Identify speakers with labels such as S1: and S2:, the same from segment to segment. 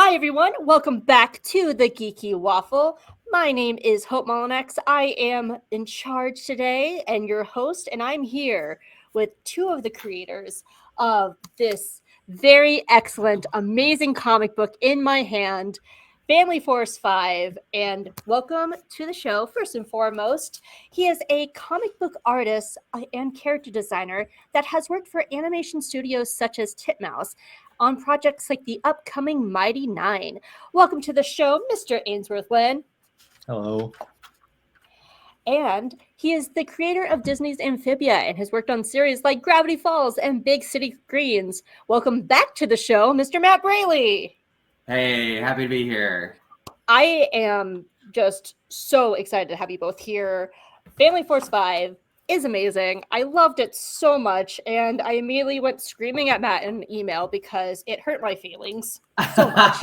S1: Hi, everyone. Welcome back to the Geeky Waffle. My name is Hope Molinax. I am in charge today and your host, and I'm here with two of the creators of this very excellent, amazing comic book in my hand, Family Force 5. And welcome to the show, first and foremost. He is a comic book artist and character designer that has worked for animation studios such as Titmouse on projects like the upcoming Mighty Nein. Welcome to the show, Mr. Ainsworth Lin.
S2: Hello.
S1: And he is the creator of Disney's Amphibia and has worked on series like Gravity Falls and Big City Greens. Welcome back to the show, Mr. Matt Braley.
S3: Hey, happy to be here.
S1: I am just so excited to have you both here. Family Force 5 is amazing. I loved it so much, and I immediately went screaming at Matt in an email because it hurt my feelings so much.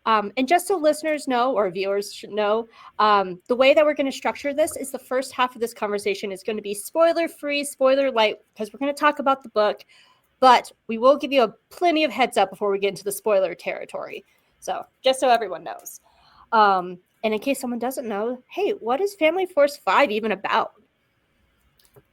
S1: And just so listeners know, or viewers should know, the way that we're going to structure this is the first half of this conversation is going to be spoiler-free, spoiler-light, because we're going to talk about the book, but we will give you plenty of heads up before we get into the spoiler territory. So just so everyone knows. And in case someone doesn't know, hey, what is Family Force 5 even about?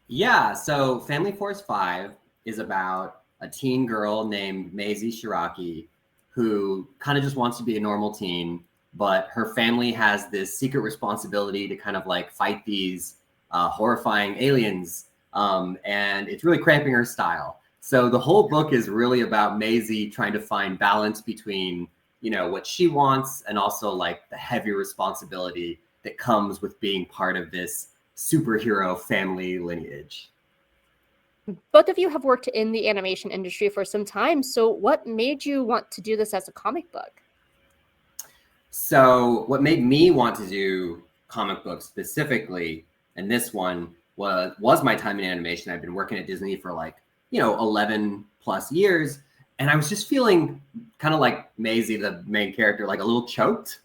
S3: Yeah, so Family Force 5 is about a teen girl named Maise Shiraki who kind of just wants to be a normal teen, but her family has this secret responsibility to kind of like fight these horrifying aliens, and it's really cramping her style. So the whole book is really about Maise trying to find balance between what she wants and also like the heavy responsibility that comes with being part of this superhero family lineage.
S1: Both of you have worked in the animation industry for some time. So what made you want to do this as a comic book?
S3: So what made me want to do comic books specifically, and this one was my time in animation. I've been working at Disney for 11 plus years. And I was just feeling kind of like Maise, the main character, like a little choked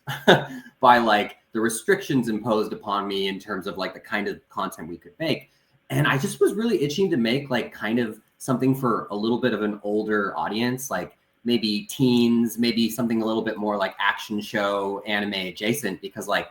S3: by like the restrictions imposed upon me in terms of like the kind of content we could make. And I just was really itching to make like kind of something for a little bit of an older audience, like maybe teens, maybe something a little bit more like action show, anime adjacent, because like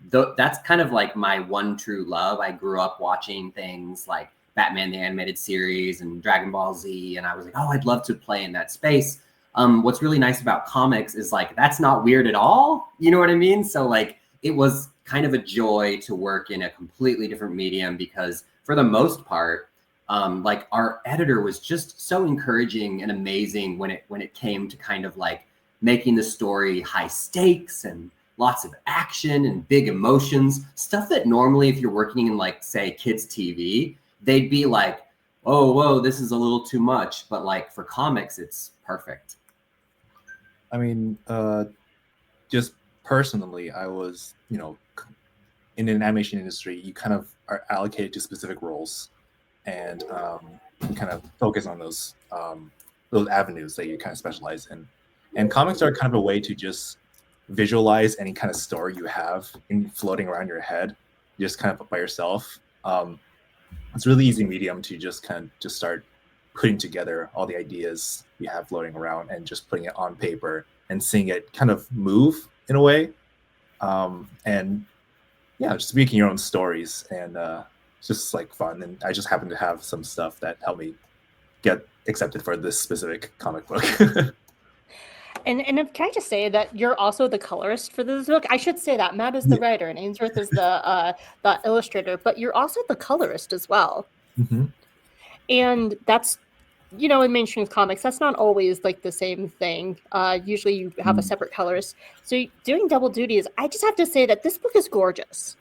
S3: that's kind of like my one true love. I grew up watching things like Batman the Animated Series and Dragon Ball Z, and I was like, oh, I'd love to play in that space. What's really nice about comics is like that's not weird at all. You know what I mean? So like it was kind of a joy to work in a completely different medium because for the most part, like our editor was just so encouraging and amazing when it came to kind of like making the story high stakes and lots of action and big emotions, stuff that normally if you're working in like say kids TV, they'd be like, oh, whoa, this is a little too much. But like for comics, it's perfect.
S2: I mean, just personally, I was, in an animation industry, you kind of are allocated to specific roles and you kind of focus on those avenues that you kind of specialize in. And comics are kind of a way to just visualize any kind of story you have floating around your head, just kind of by yourself. It's a really easy medium to just start putting together all the ideas you have floating around and just putting it on paper and seeing it kind of move in a way. And yeah, just making your own stories, and it's just like fun. And I just happen to have some stuff that helped me get accepted for this specific comic book.
S1: And can I just say that you're also the colorist for this book? I should say that Matt is the writer and Ainsworth is the illustrator, but you're also the colorist as well.
S2: Mm-hmm.
S1: And that's, in mainstream comics, that's not always like the same thing. Usually you have a separate colorist. So doing double duties, I just have to say that this book is gorgeous.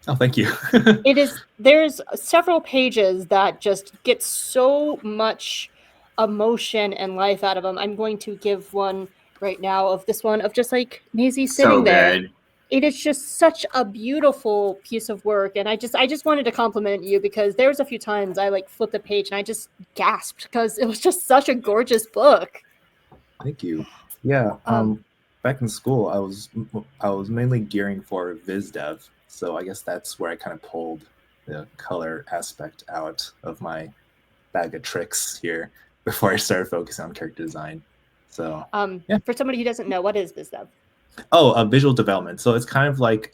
S2: Oh, thank you.
S1: It is. There's several pages that just get so much emotion and life out of them. I'm going to give one right now of this one of just like Maise sitting there. It is just such a beautiful piece of work, and I just wanted to compliment you because there was a few times I like flipped the page and I just gasped because it was just such a gorgeous book.
S2: Thank you. Yeah. Back in school, I was mainly gearing for Viz Dev, so I guess that's where I kind of pulled the color aspect out of my bag of tricks here before I started focusing on character design. So yeah.
S1: For somebody who doesn't know, what is BizDev?
S2: Visual development. So it's kind of like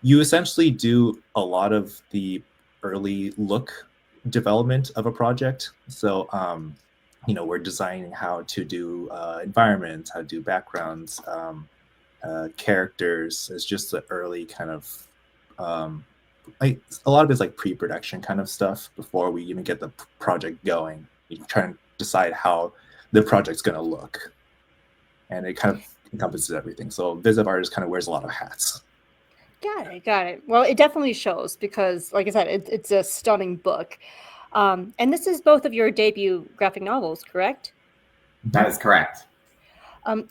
S2: you essentially do a lot of the early look development of a project. So we're designing how to do environments, how to do backgrounds, characters. It's just the early kind of like a lot of it's like pre-production kind of stuff before we even get the project going. You try and decide how the project's going to look, and it kind of encompasses everything. So VizDev artist kind of wears a lot of hats.
S1: Got it. Well, it definitely shows because, like I said, it's a stunning book. And this is both of your debut graphic novels, correct?
S3: That is correct.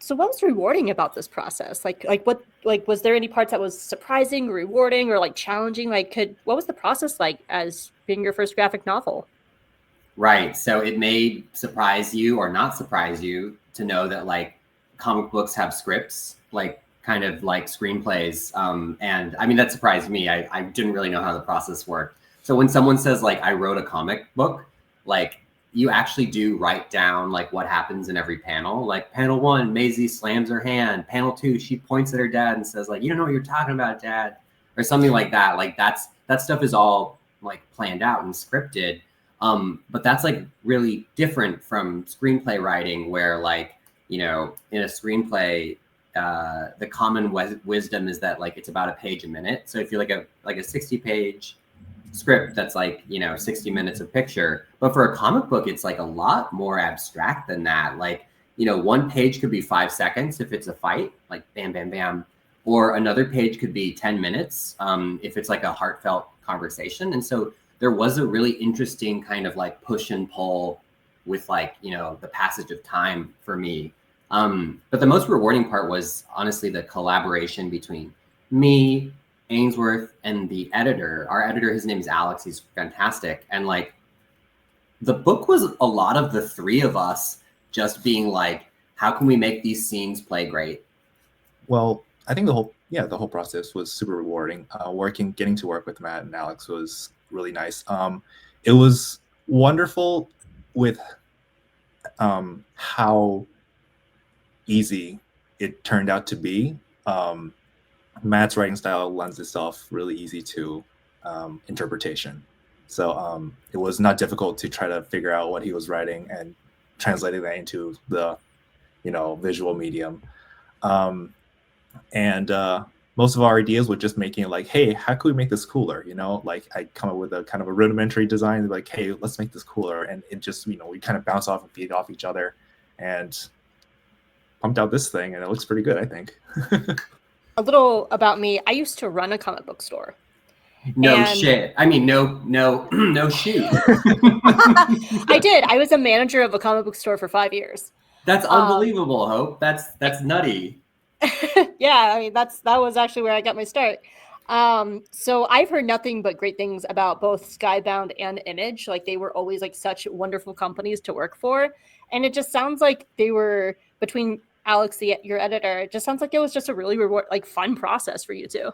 S1: So what was rewarding about this process? What was there any parts that was surprising, rewarding, or like challenging? What was the process like as being your first graphic novel?
S3: Right. So it may surprise you or not surprise you to know that like comic books have scripts, like kind of like screenplays. And I mean, that surprised me. I didn't really know how the process worked. So when someone says like, I wrote a comic book, like you actually do write down like what happens in every panel. Like panel 1, Maise slams her hand. Panel 2, she points at her dad and says like, you don't know what you're talking about, Dad, or something like that. Like that stuff is all like planned out and scripted. But that's like really different from screenplay writing where like, in a screenplay, the common wisdom is that like it's about a page a minute. So if you're like a 60-page script, that's like 60 minutes of picture. But for a comic book, it's like a lot more abstract than that. Like one page could be 5 seconds if it's a fight, like bam, bam, bam, or another page could be 10 minutes if it's like a heartfelt conversation. And so there was a really interesting kind of like push and pull with like the passage of time for me. But the most rewarding part was honestly the collaboration between me, Ainsworth, and the editor. Our editor, his name is Alex. He's fantastic. And like the book was a lot of the three of us just being like, how can we make these scenes play great?
S2: Well, I think the whole process was super rewarding. Getting to work with Matt and Alex was really nice. It was wonderful with how easy it turned out to be. Matt's writing style lends itself really easy to interpretation. So it was not difficult to try to figure out what he was writing and translating that into the visual medium. And most of our ideas were just making it like, hey, how could we make this cooler? Like I come up with a kind of a rudimentary design, like, hey, let's make this cooler. And it just, we kind of bounce off and feed off each other and pumped out this thing. And it looks pretty good, I think.
S1: A little about me. I used to run a comic book store.
S3: No shit. I mean, no shoot.
S1: I did. I was a manager of a comic book store for 5 years.
S3: That's unbelievable, Hope. That's nutty.
S1: Yeah, I mean that was actually where I got my start. So I've heard nothing but great things about both Skybound and Image. Like they were always like such wonderful companies to work for, and it just sounds like they were between Alex, your editor. It just sounds like it was just a really fun process for you two.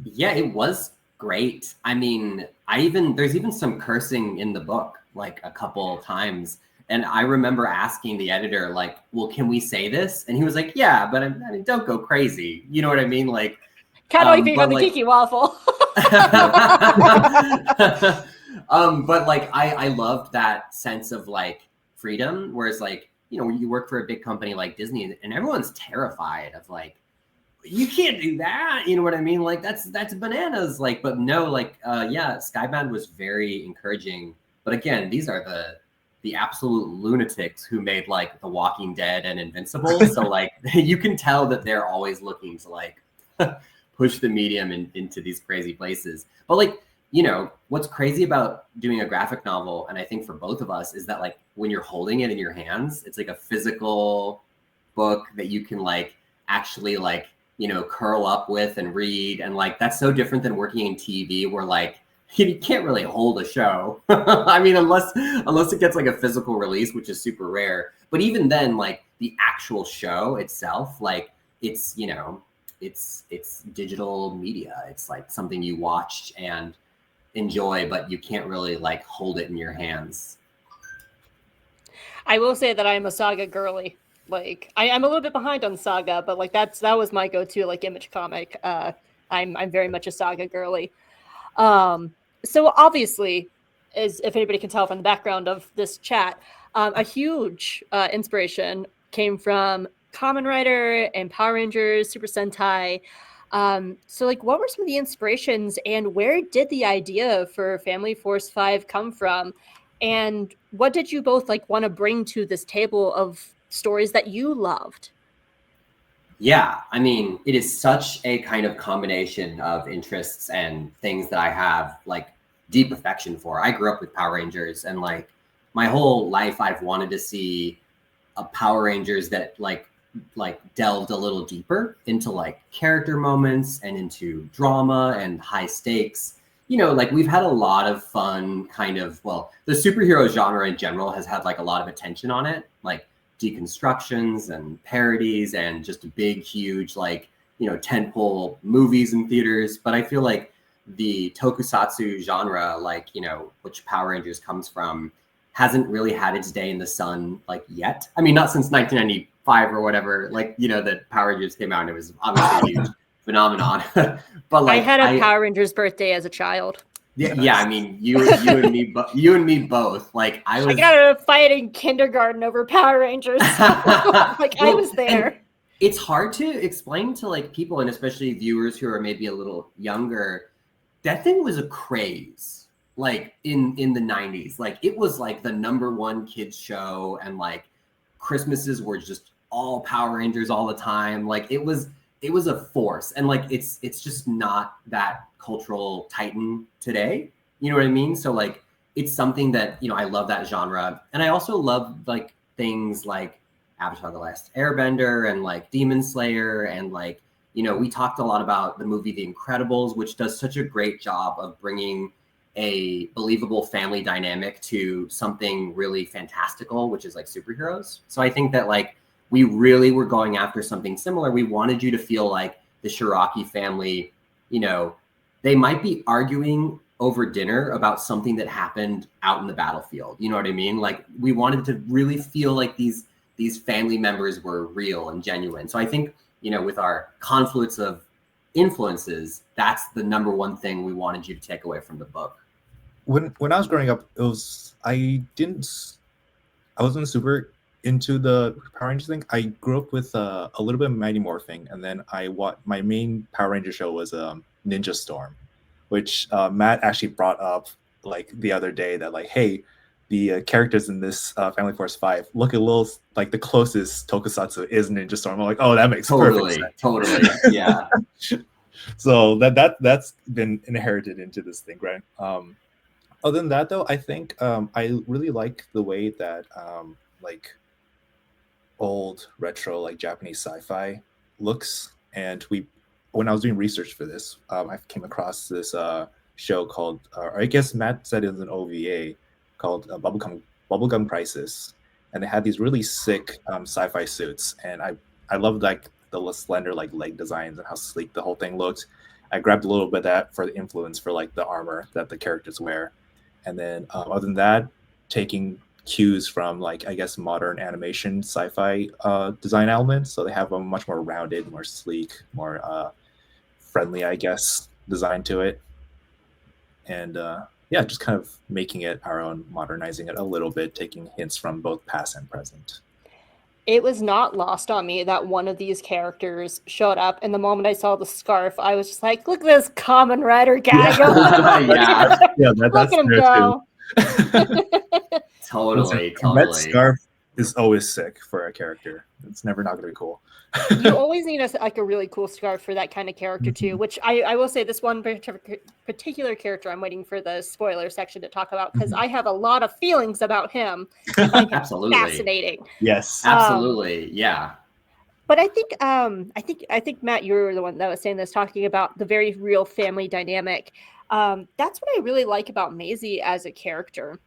S3: Yeah, it was great. I mean, there's even some cursing in the book, like a couple times. And I remember asking the editor, like, well, can we say this? And he was like, yeah, but I mean, don't go crazy. You know what I mean? Like,
S1: kind of like being on the Geeky Waffle.
S3: But like, I loved that sense of like freedom. Whereas like, when you work for a big company like Disney and everyone's terrified of like, you can't do that. You know what I mean? Like that's bananas. Like, but no, like, yeah, Skybound was very encouraging. But again, these are the absolute lunatics who made like The Walking Dead and Invincible. So like you can tell that they're always looking to like push the medium into these crazy places. But like, what's crazy about doing a graphic novel, and I think for both of us, is that like when you're holding it in your hands, it's like a physical book that you can like actually like, curl up with and read. And like, that's so different than working in TV where like, you can't really hold a show. I mean, unless it gets like a physical release, which is super rare. But even then, like the actual show itself, like it's, it's digital media. It's like something you watch and enjoy, but you can't really like hold it in your hands.
S1: I will say that I am a Saga girly. Like I'm a little bit behind on Saga, but like that was my go-to like Image comic. I'm very much a Saga girly. So obviously, as if anybody can tell from the background of this chat, a huge inspiration came from Kamen Rider and Power Rangers, Super Sentai. So like what were some of the inspirations and where did the idea for Family Force 5 come from? And what did you both like want to bring to this table of stories that you loved?
S3: Yeah, I mean, it is such a kind of combination of interests and things that I have like deep affection for. I grew up with Power Rangers, and like my whole life I've wanted to see a Power Rangers that like delved a little deeper into like character moments and into drama and high stakes. You know, like we've had a lot of fun kind of, well, the superhero genre in general has had like a lot of attention on it, like deconstructions and parodies and just big, huge, like, you know, tentpole movies in theaters. But I feel like the tokusatsu genre, like, you know, which Power Rangers comes from, hasn't really had its day in the sun like yet. I mean, not since 1995 or whatever, like, you know, that Power Rangers came out and it was obviously a huge phenomenon. But like
S1: I had a Power Rangers birthday as a child.
S3: yeah, I mean, you and me both. Like I
S1: got a fight in kindergarten over Power Rangers. Like I was there.
S3: It's hard to explain to like people, and especially viewers who are maybe a little younger. That thing was a craze, like in the 90s. Like it was like the #1 kids show, and like Christmases were just all Power Rangers all the time. Like it was a force, and like it's just not that cultural titan today. You know what I mean? So like it's something that, you know, I love that genre, and I also love like things like Avatar: The Last Airbender and like Demon Slayer, and like, you know, we talked a lot about the movie The Incredibles, which does such a great job of bringing a believable family dynamic to something really fantastical, which is like superheroes. So I think that like we really were going after something similar. We wanted you to feel like the Shiraki family, you know, they might be arguing over dinner about something that happened out in the battlefield. You know what I mean? Like we wanted to really feel like these family members were real and genuine. So I think, you know, with our confluence of influences, that's the #1 thing we wanted you to take away from the book.
S2: When I was growing up, I wasn't super into the Power Rangers thing. I grew up with a little bit of Mighty Morphing, and then my main Power Ranger show was Ninja Storm, which Matt actually brought up like the other day, that like, hey, the characters in this Family Force 5 look a little like the closest tokusatsu is Ninja Storm. I'm like, oh, that makes perfect sense.
S3: Totally, yeah.
S2: So that's been inherited into this thing, right? Other than that, though, I think I really like the way that like old retro like Japanese sci-fi looks. And when I was doing research for this, I came across this show called, or I guess Matt said it was an OVA, called Bubblegum Crisis, and they had these really sick sci-fi suits, and I loved like the slender like leg designs and how sleek the whole thing looked. I grabbed a little bit of that for the influence for like the armor that the characters wear, and then other than that, taking cues from like, I guess, modern animation sci-fi design elements. So they have a much more rounded, more sleek, more friendly, I guess, design to it, and yeah, just kind of making it our own, modernizing it a little bit, taking hints from both past and present.
S1: It was not lost on me that one of these characters showed up, and the moment I saw the scarf, I was just like, look at this Kamen Rider guy going.
S2: Yeah,
S1: look at him go.
S3: Totally.
S2: Red scarf is always sick for a character. It's never not going to be cool.
S1: You always need a really cool scarf for that kind of character too, which I will say this one particular character, I'm waiting for the spoiler section to talk about, because I have a lot of feelings about him.
S3: Absolutely.
S1: Fascinating.
S2: Yes.
S3: Absolutely. Yeah.
S1: But I think Matt, you were the one that was saying this, talking about the very real family dynamic. That's what I really like about Maise as a character.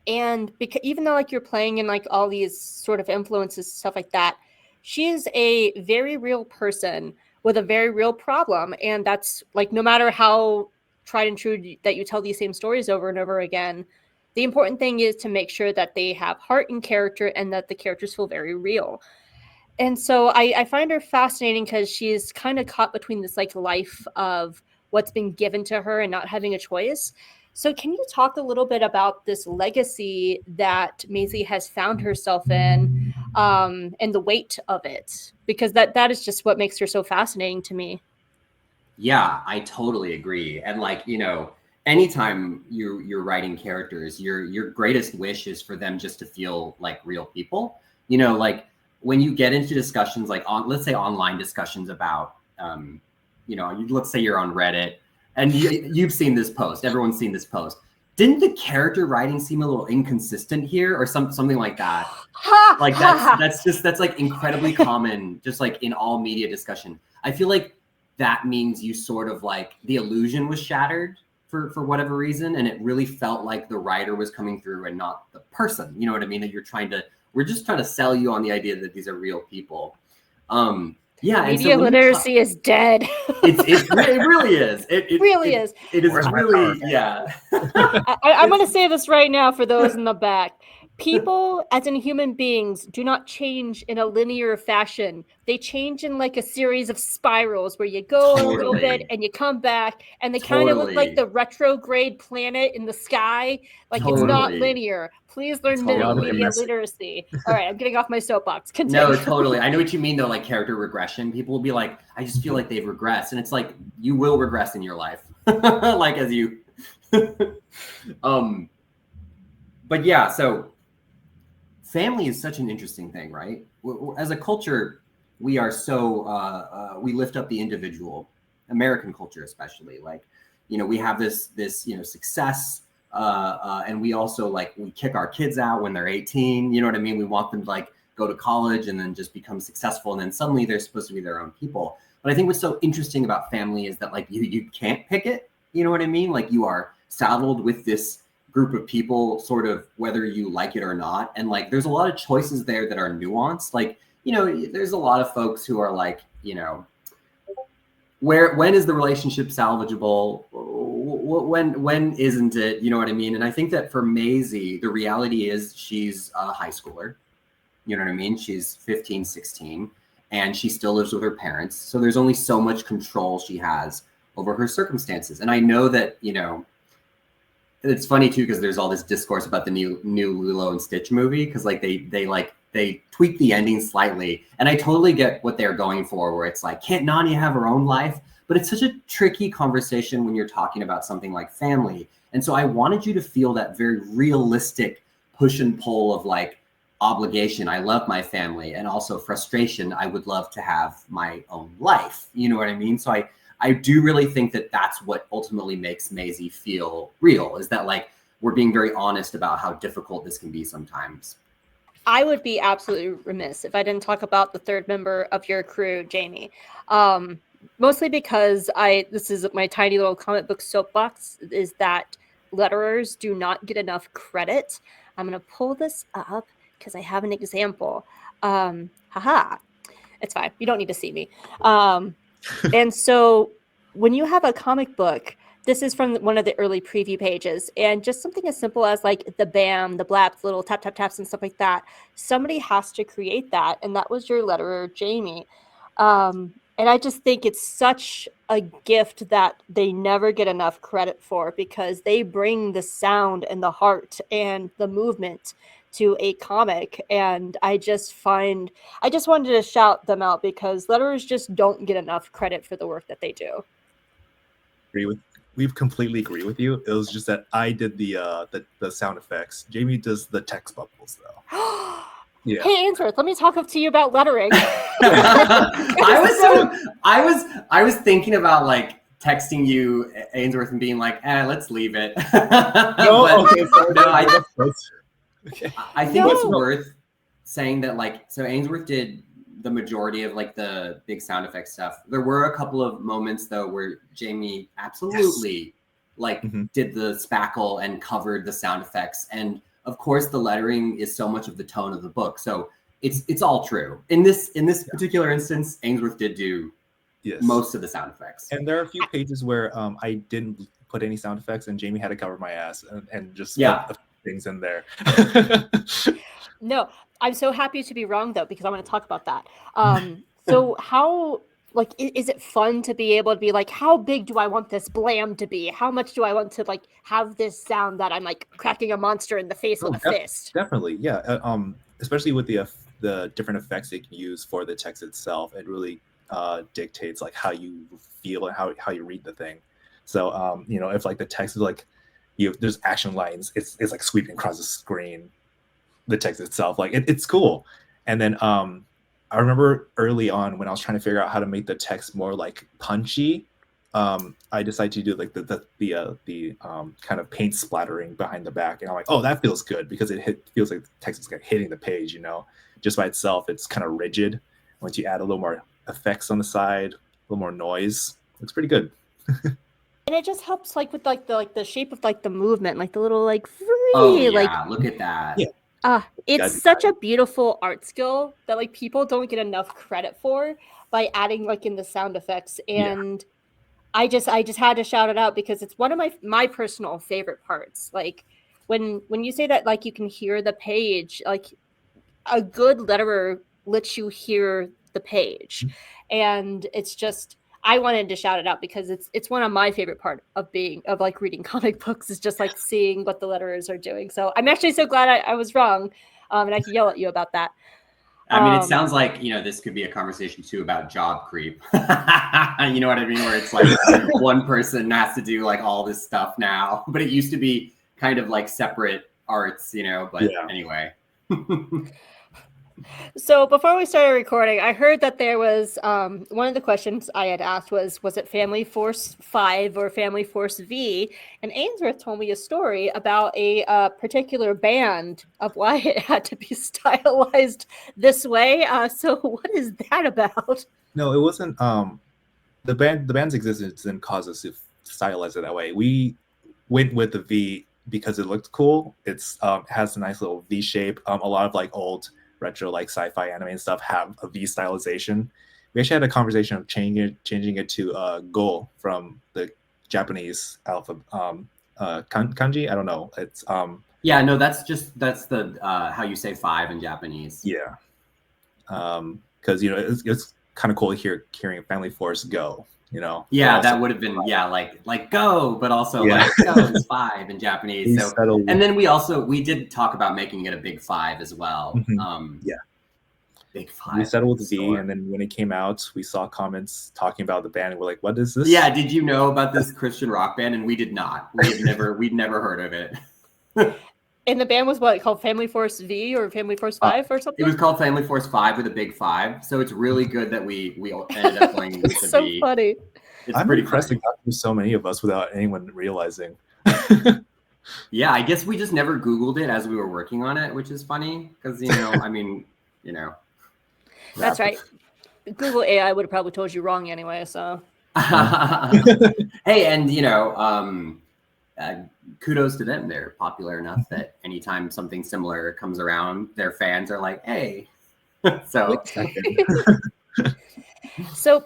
S1: And because even though like you're playing in like all these sort of influences, stuff like that, she is a very real person with a very real problem. And that's like, no matter how tried and true that you tell these same stories over and over again, The important thing is to make sure that they have heart and character and that the characters feel very real. And so I find her fascinating because she's kind of caught between this like life of what's been given to her and not having a choice. So can you talk a little bit about this legacy that Maisie has found herself in, and the weight of it? Because that is just what makes her so fascinating to me.
S3: Yeah, I totally agree. And like, you know, anytime you're writing characters, your greatest wish is for them just to feel like real people. You know, like when you get into discussions like on, let's say online discussions about you know, let's say you're on Reddit and you've seen this post, everyone's seen this post. Didn't the character writing seem a little inconsistent here or something like that? Like that's like incredibly common, just like in all media discussion. I feel like that means you sort of like the illusion was shattered for whatever reason. And it really felt like the writer was coming through and not the person, you know what I mean? That we're just trying to sell you on the idea that these are real people. Yeah.
S1: Media literacy is dead.
S3: It really is. It
S1: really is.
S3: It is really, yeah.
S1: I'm going to say this right now for those in the back. People, as in human beings, do not change in a linear fashion. They change in like a series of spirals where you go a little bit and you come back, and they kind of look like the retrograde planet in the sky. Like it's not linear. Please learn media literacy. All right, I'm getting off my soapbox. Continue.
S3: No, totally. I know what you mean though, like character regression. People will be like, I just feel like they've regressed. And it's like, you will regress in your life. Like as you, but yeah, so family is such an interesting thing, right? As a culture, we are so, we lift up the individual, American culture especially. Like, you know, we have this you know, success, and we also like, we kick our kids out when they're 18, you know what I mean? We want them to like go to college and then just become successful. And then suddenly they're supposed to be their own people. But I think what's so interesting about family is that like you can't pick it, you know what I mean? Like you are saddled with this group of people, sort of whether you like it or not. And like there's a lot of choices there that are nuanced. Like, you know, there's a lot of folks who are like, you know, when is the relationship salvageable? When isn't it? You know what I mean? And I think that for Maisie, the reality is she's a high schooler. You know what I mean? She's 15, 16, and she still lives with her parents. So there's only so much control she has over her circumstances. And I know that, you know, it's funny too, because there's all this discourse about the new Lilo and Stitch movie, because like they tweak the ending slightly, and I totally get what they're going for, where it's like, can't Nani have her own life? But it's such a tricky conversation when you're talking about something like family. And so I wanted you to feel that very realistic push and pull of like obligation. I love my family, and also frustration. I would love to have my own life. You know what I mean? So I do really think that that's what ultimately makes Maisie feel real, is that like we're being very honest about how difficult this can be sometimes.
S1: I would be absolutely remiss if I didn't talk about the third member of your crew, Jamie. Mostly because this is my tiny little comic book soapbox, is that letterers do not get enough credit. I'm going to pull this up because I have an example. It's fine. You don't need to see me. And so when you have a comic book, this is from one of the early preview pages, and just something as simple as like the bam, the blaps, little tap, tap, taps and stuff like that. Somebody has to create that. And that was your letterer, Jamie. And I just think it's such a gift that they never get enough credit for, because they bring the sound and the heart and the movement to a comic. And I just wanted to shout them out, because letterers just don't get enough credit for the work that they do.
S2: We completely agree with you. It was just that I did the sound effects. Jamie does the text bubbles though. Yeah.
S1: Hey Ainsworth, let me talk to you about lettering.
S3: I was thinking about like texting you, Ainsworth, and being like, let's leave it. I think it's worth saying that like, so Ainsworth did the majority of like the big sound effects stuff. There were a couple of moments though where Jamie absolutely did the spackle and covered the sound effects. And of course the lettering is so much of the tone of the book. So it's all true. In this particular instance, Ainsworth did do most of the sound effects.
S2: And there are a few pages where I didn't put any sound effects and Jamie had to cover my ass and just things in there.
S1: No, I'm so happy to be wrong though, because I want to talk about that. So how, like, is it fun to be able to be like, how big do I want this blam to be? How much do I want to like have this sound that I'm like cracking a monster in the face with a fist?
S2: Definitely, yeah. Especially with the different effects they can use for the text itself, it really dictates like how you feel and how you read the thing. So you know, if like the text is like there's action lines, it's like sweeping across the screen. The text itself, like it's cool. And then I remember early on when I was trying to figure out how to make the text more like punchy, I decided to do like the kind of paint splattering behind the back, and I'm like, oh, that feels good because feels like the text is like hitting the page, you know. Just by itself it's kind of rigid. Once you add a little more effects on the side, a little more noise, looks pretty good.
S1: And it just helps like with like the shape of like the movement, like the little like
S3: Oh yeah,
S1: like
S3: look at that.
S2: Yeah.
S1: it's such a beautiful art skill that like people don't get enough credit for by adding like in the sound effects. And I just had to shout it out because it's one of my personal favorite parts. Like when you say that like you can hear the page, like a good letterer lets you hear the page. And it's just, I wanted to shout it out because it's one of my favorite part of like reading comic books is just like seeing what the letterers are doing. So I'm actually so glad I was wrong, and I can yell at you about that.
S3: I mean, it sounds like, you know, this could be a conversation too about job creep. You know what I mean? Where it's like one person has to do like all this stuff now, but it used to be kind of like separate arts, you know, but anyway.
S1: So before we started recording, I heard that there was one of the questions I had asked was it Family Force 5 or Family Force V? And Ainsworth told me a story about a particular band of why it had to be stylized this way. So what is that about?
S2: No, it wasn't. The band's existence didn't cause us to stylize it that way. We went with the V because it looked cool. It's has a nice little V shape. A lot of like old retro like sci-fi anime and stuff have a V stylization. We actually had a conversation of changing it to Go from the Japanese alphabet, kanji. I don't know. It's
S3: yeah, no, that's the how you say 5 in Japanese.
S2: Yeah, because you know it's kind of cool hearing Family Force Go. You know.
S3: Yeah, that would have been like go, but also like go is 5 in Japanese. So and then we did talk about making it a big 5 as well. Big 5.
S2: We settled with V, and then when it came out, we saw comments talking about the band, and we're like, "What is this?"
S3: Yeah, did you know about this Christian rock band? And we did not. We'd never heard of it.
S1: And the band was what, called Family Force V or Family Force 5 or something?
S3: It was called Family Force 5 with a big 5. So it's really good that we ended up playing with the
S1: so
S3: V.
S1: Funny.
S3: It's
S2: I'm
S3: pretty
S2: impressed
S3: funny.
S2: it got through so many of us without anyone realizing.
S3: Yeah, I guess we just never Googled it as we were working on it, which is funny because, you know, I mean, you know.
S1: That's right. Google AI would have probably told you wrong anyway, so.
S3: Hey, and, you know, kudos to them. They're popular enough that anytime something similar comes around, their fans are like, hey.
S1: So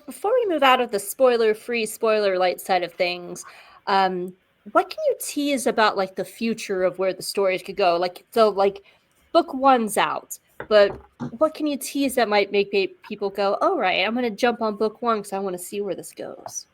S1: before we move out of the spoiler-free, spoiler-light side of things, what can you tease about like the future of where the stories could go? Like, so like book 1's out, but what can you tease that might make people go, all right, I'm going to jump on book 1 because I want to see where this goes?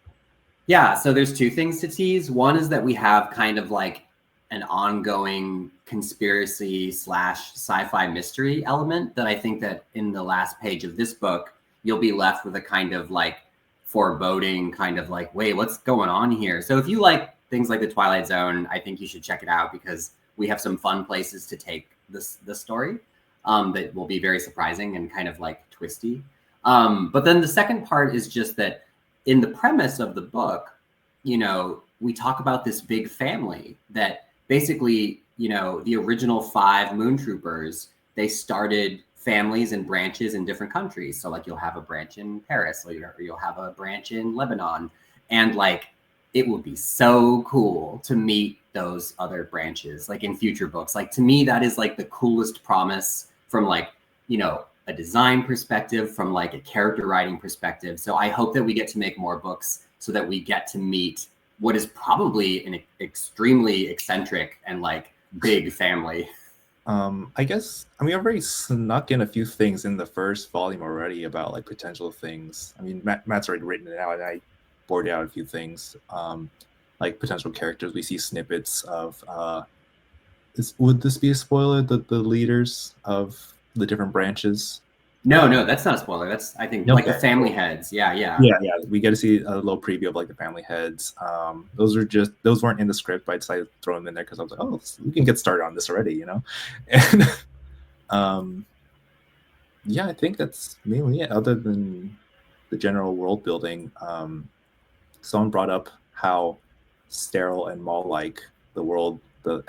S3: Yeah, so there's 2 things to tease. One is that we have kind of like an ongoing conspiracy / sci-fi mystery element that I think that in the last page of this book, you'll be left with a kind of like foreboding kind of like, wait, what's going on here? So if you like things like the Twilight Zone, I think you should check it out because we have some fun places to take this story that will be very surprising and kind of like twisty. But then the second part is just that in the premise of the book, you know, we talk about this big family that basically, you know, the original 5 Moon Troopers, they started families and branches in different countries. So like you'll have a branch in Paris or you'll have a branch in Lebanon. And like, it would be so cool to meet those other branches, like in future books. Like to me, that is like the coolest promise from like, you know, a design perspective, from like a character writing perspective. So I hope that we get to make more books so that we get to meet what is probably an extremely eccentric and like big family.
S2: I guess I've already snuck in a few things in the first volume already about like potential things. I mean, Matt's already written it out, and I boarded out a few things, like potential characters. We see snippets of. Would this be a spoiler? The leaders of the different branches.
S3: No, that's not a spoiler. That's, I think, like the family heads. Yeah.
S2: Yeah. We get to see a little preview of like the family heads. Those weren't in the script, but I decided to throw them in there because I was like, oh, we can get started on this already, you know. And yeah, I think that's mainly it. Other than the general world building, someone brought up how sterile and mall-like the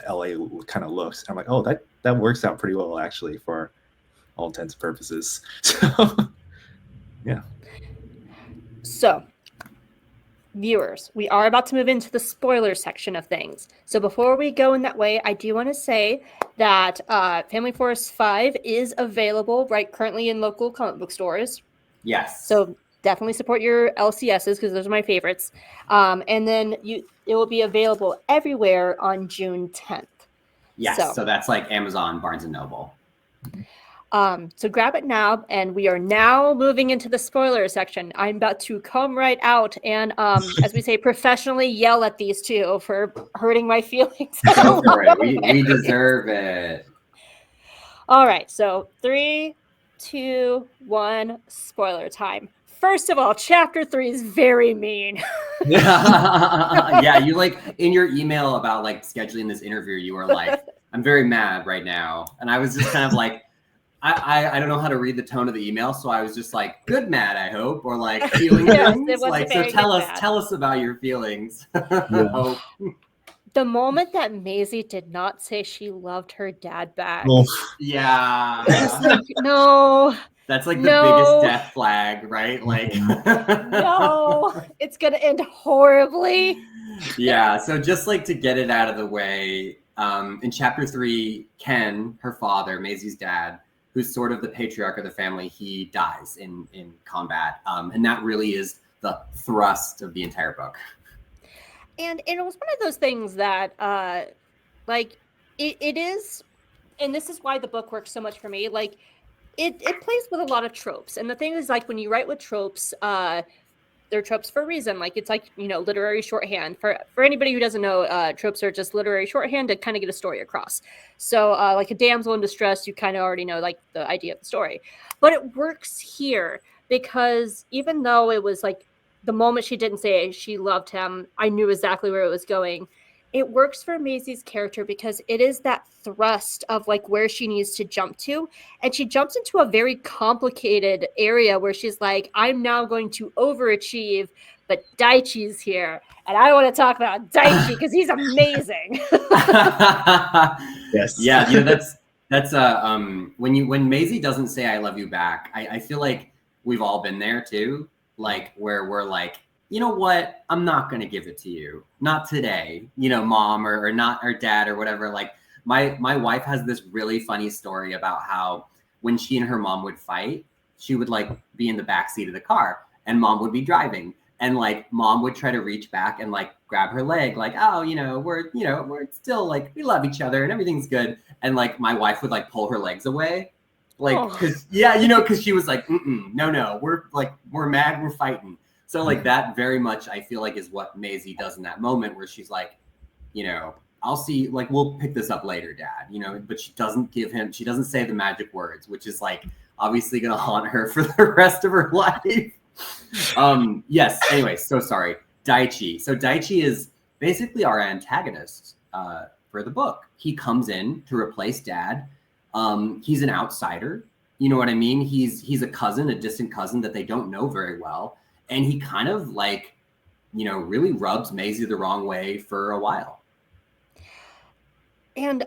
S2: LA kind of looks. I'm like, oh, that works out pretty well actually for all intents and purposes. So yeah.
S1: So, viewers, we are about to move into the spoiler section of things. So before we go in that way, I do want to say that Family Forest 5 is available currently in local comic book stores.
S3: Yes.
S1: So definitely support your LCSs because those are my favorites. And then it will be available everywhere on June 10th.
S3: Yes, so that's like Amazon, Barnes & Noble.
S1: So grab it now, and we are now moving into the spoiler section. I'm about to come right out and, as we say, professionally yell at these two for hurting my feelings.
S3: Go for it. We deserve it.
S1: All right, so 3, 2, 1, spoiler time. First of all, chapter 3 is very mean.
S3: Yeah, you like in your email about like scheduling this interview, you were like, I'm very mad right now. And I was just kind of like, I don't know how to read the tone of the email, so I was just like, good mad, I hope, or like feeling things. Like, so tell us about your feelings.
S1: The moment that Maise did not say she loved her dad back.
S3: Yeah.
S1: Like, no.
S3: That's like the biggest death flag, right? Like,
S1: no, it's gonna end horribly.
S3: Yeah, so just like to get it out of the way, in chapter 3, Ken, her father, Maisie's dad, who's sort of the patriarch of the family, he dies in combat. And that really is the thrust of the entire book.
S1: And it was one of those things that, like, it is, and this is why the book works so much for me, like, it plays with a lot of tropes. And the thing is, like, when you write with tropes, they're tropes for a reason. Like, it's like, you know, literary shorthand. For anybody who doesn't know, tropes are just literary shorthand to kind of get a story across. So like a damsel in distress, you kind of already know like the idea of the story. But it works here because even though it was like the moment she didn't say she loved him, I knew exactly where it was going. It works for Maisie's character because it is that thrust of like where she needs to jump to. And she jumps into a very complicated area where she's like, I'm now going to overachieve, but Daichi's here. And I want to talk about Daichi because he's amazing.
S2: Yes.
S3: Yeah, you know, that's when Maisie doesn't say I love you back, I feel like we've all been there too. Like where we're like, you know what? I'm not going to give it to you. Not today, you know, mom or not, or dad or whatever. Like my wife has this really funny story about how when she and her mom would fight, she would like be in the back seat of the car and mom would be driving. And like mom would try to reach back and like grab her leg, like, oh, we're still like, we love each other and everything's good. And like my wife would like pull her legs away. Like, cause she was like, no, we're mad, we're fighting. So like that very much I feel like is what Maisie does in that moment where she's like, you know, I'll see, like, we'll pick this up later, dad, you know, but she doesn't say the magic words, which is like obviously going to haunt her for the rest of her life. Yes. Anyway, so sorry. Daichi. So Daichi is basically our antagonist for the book. He comes in to replace dad. He's an outsider. You know what I mean? He's a cousin, a distant cousin that they don't know very well. And he kind of like, you know, really rubs Maisie the wrong way for a while.
S1: And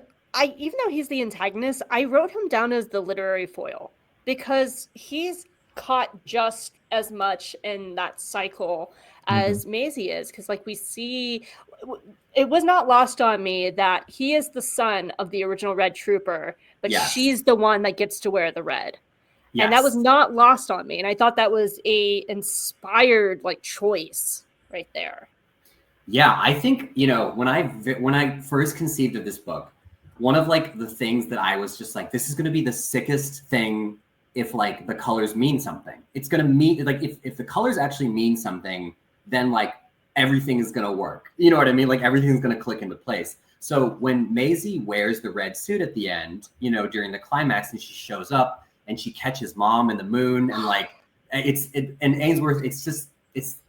S1: even though he's the antagonist, I wrote him down as the literary foil because he's caught just as much in that cycle as Maisie is. Because like we see, it was not lost on me that he is the son of the original Red Trooper, but she's the one that gets to wear the red. Yes. And that was not lost on me. And I thought that was a inspired like choice right there.
S3: Yeah, I think, you know, when I first conceived of this book, one of like the things that I was just like, this is going to be the sickest thing if like the colors mean something. It's going to mean like if the colors actually mean something, then like everything is going to work. You know what I mean? Like everything's going to click into place. So when Maise wears the red suit at the end, you know, during the climax, and she shows up and she catches mom in the moon, and like and Ainsworth, it's